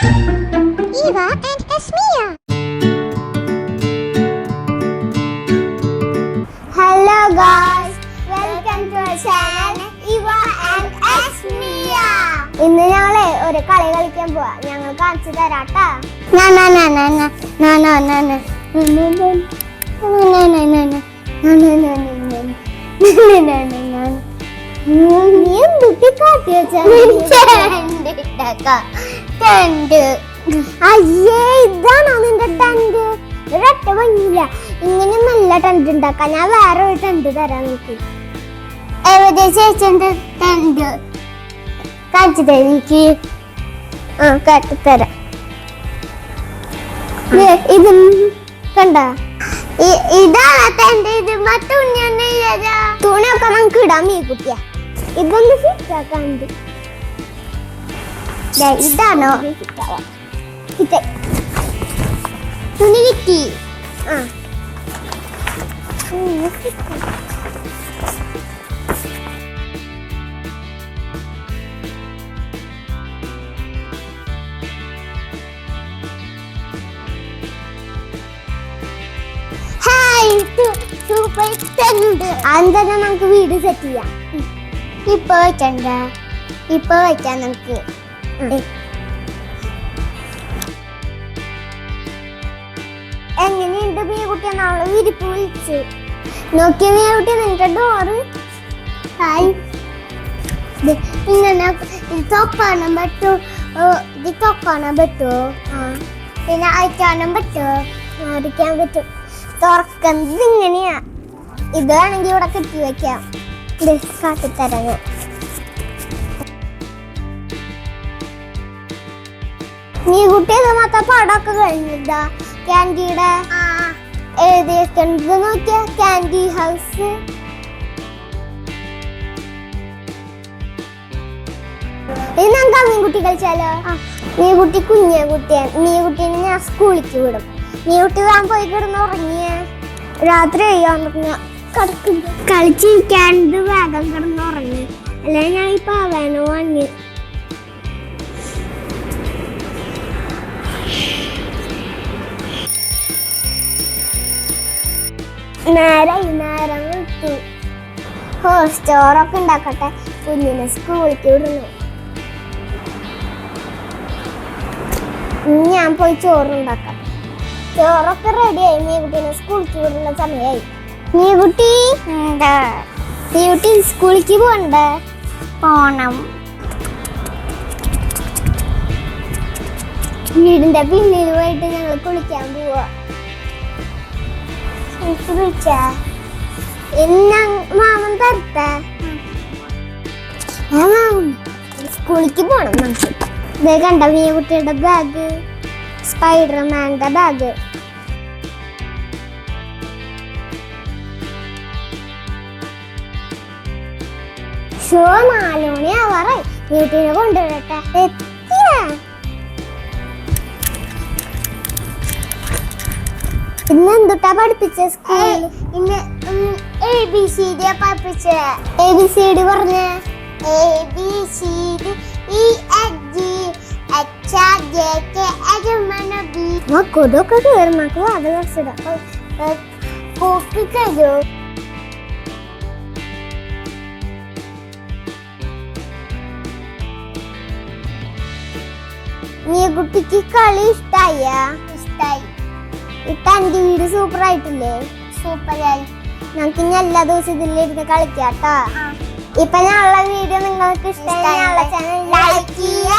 Eva and Esmia. Hello guys, welcome to our channel Eva and Esmia. ഇന്ന് ഞങ്ങളെ ഒരു കളി കളിക്കാൻ പോവാ. ഞങ്ങൾ കാണിച്ചു തരാട്ടാ. അയ്യേ, ഇതാണോ നിന്റെ ടെന്റ്? ഒരൊറ്റ ഭംഗിയില്ല. ഇങ്ങനെ നല്ല ടെന്റ് ഉണ്ടാക്കാം. ഞാൻ വേറെ ഒരു ടെന്റ് തരാം നിനക്ക്. എവിടെ ചേച്ചന്റെ ടെന്റ് കാണിച്ചു തരാം എനിക്ക്. കാട്ടിത്തരാം. ഇത് കണ്ട, ഇതാണ് ടെന്റ്. ഇത് തുണിയൊക്കെ നമുക്ക് ഇടാൻ മീ കുട്ടിയാ. ഇതൊന്ന് ഫിറ്റാക്കാണ്ട്. ഇതാണോ തുണി കിട്ടി? അതെന്താ നമുക്ക് വീട് സെറ്റ് ചെയ്യാം. ഇപ്പൊ വെക്കണ്ട, ഇപ്പൊ വെക്കാം നമുക്ക്. എങ്ങനെയുണ്ട് മീൻകുട്ടിയെ? നാളെ വിരിപ്പ് വിളിച്ചു നോക്കിയ മീൻകുട്ടി നിന്റെ ഡോറ്. ഹായ്, ഇങ്ങനെ തൊക്കാനും പറ്റൂ, ഇത് തൊക്കാനും പറ്റുമോ? പിന്നെ അയക്കാനും പറ്റുമോ? അടിക്കാൻ പറ്റും. തുറക്കുന്നത് ഇങ്ങനെയാ. ഇതാണെങ്കിൽ ഇവിടെ കെട്ടി വെക്കാം. ഇത് കാട്ടിത്തരാം ഞാൻ. മീൻകുട്ടി ഇത് മാത്രം പടമൊക്കെ കഴിഞ്ഞിട്ടാ. ക്യാൻഡിയുടെ എഴുതിയേക്കുന്നത് നോക്കിയ ക്യാൻഡി ഹൗസ്. ഇത് നമുക്ക് മീൻകുട്ടി കളിച്ചാലോ? മീൻകുട്ടി കുഞ്ഞ കുട്ടിയാണ്. മീൻകുട്ടീനെ ഞാൻ സ്കൂളിലേക്ക് വിടും. മീൻകുട്ടി താൻ പോയി കിടന്ന് ഉറങ്ങിയ രാത്രി കഴിയാൻ കളിച്ചിരിക്കാണ്ട് വേഗം കിടന്ന് ഉറങ്ങി. അല്ലെങ്കിൽ ഞാൻ ഇപ്പൊ അവനോ വന്നി. നേരം വിട്ടു. സ്റ്റോറൊക്കെ ഉണ്ടാക്കട്ടെ. കുഞ്ഞിനെ സ്കൂളിലേക്ക് വിടുന്നു. ഞാൻ പോയി ചോറുണ്ടാക്കാം. ചോറൊക്കെ റെഡിയായി. മീൻകുട്ടീനെ സ്കൂളിലേക്ക് വിടുന്ന സമയമായി. മീൻകുട്ടി സ്കൂളിലേക്ക് പോണ്ടേ? പോണം. വീടിന്റെ പിന്നിൽ പോയിട്ട് ഞങ്ങൾ കുളിക്കാൻ പോവാ. മാമൻ തരട്ടെ? സ്കൂളിലേക്ക് പോണം നമുക്ക്. ഇത് കണ്ട മീൻകുട്ടിയുടെ ബാഗ്, സ്പൈഡർമാന്റെ ബാഗ്. ഷോ 4 മണി ആവാറായി. വീട്ടിനെ കൊണ്ടുവരട്ടെ. എത്തിയ ഇന്ന് എന്തുട്ടാ പഠിപ്പിച്ച സ്കൂളിൽ? ഇന്ന് ABCD പഠിപ്പിച്ച. ABCD പറഞ്ഞേ. ABCD കൊതൊക്കെ കയറി. നമുക്ക് അത് കുറച്ചിടാം. കോപ്പി കഴിയോ? മീൻകുട്ടിക്ക് കളി ഇഷ്ടായ? ഇഷ്ടായി. ഇപ്പൊ എന്റെ വീട് സൂപ്പർ ആയിട്ടില്ലേ? സൂപ്പറായി. നമുക്ക് ഇനി എല്ലാ ദിവസവും ഇതിലിരുന്ന് കളിക്കാട്ടോ. ഇപ്പൊ ഞങ്ങളുടെ വീഡിയോ നിങ്ങൾക്ക് ഇഷ്ടമായി ഞങ്ങളുടെ ചാനൽ ലൈക്ക് ചെയ്യുക,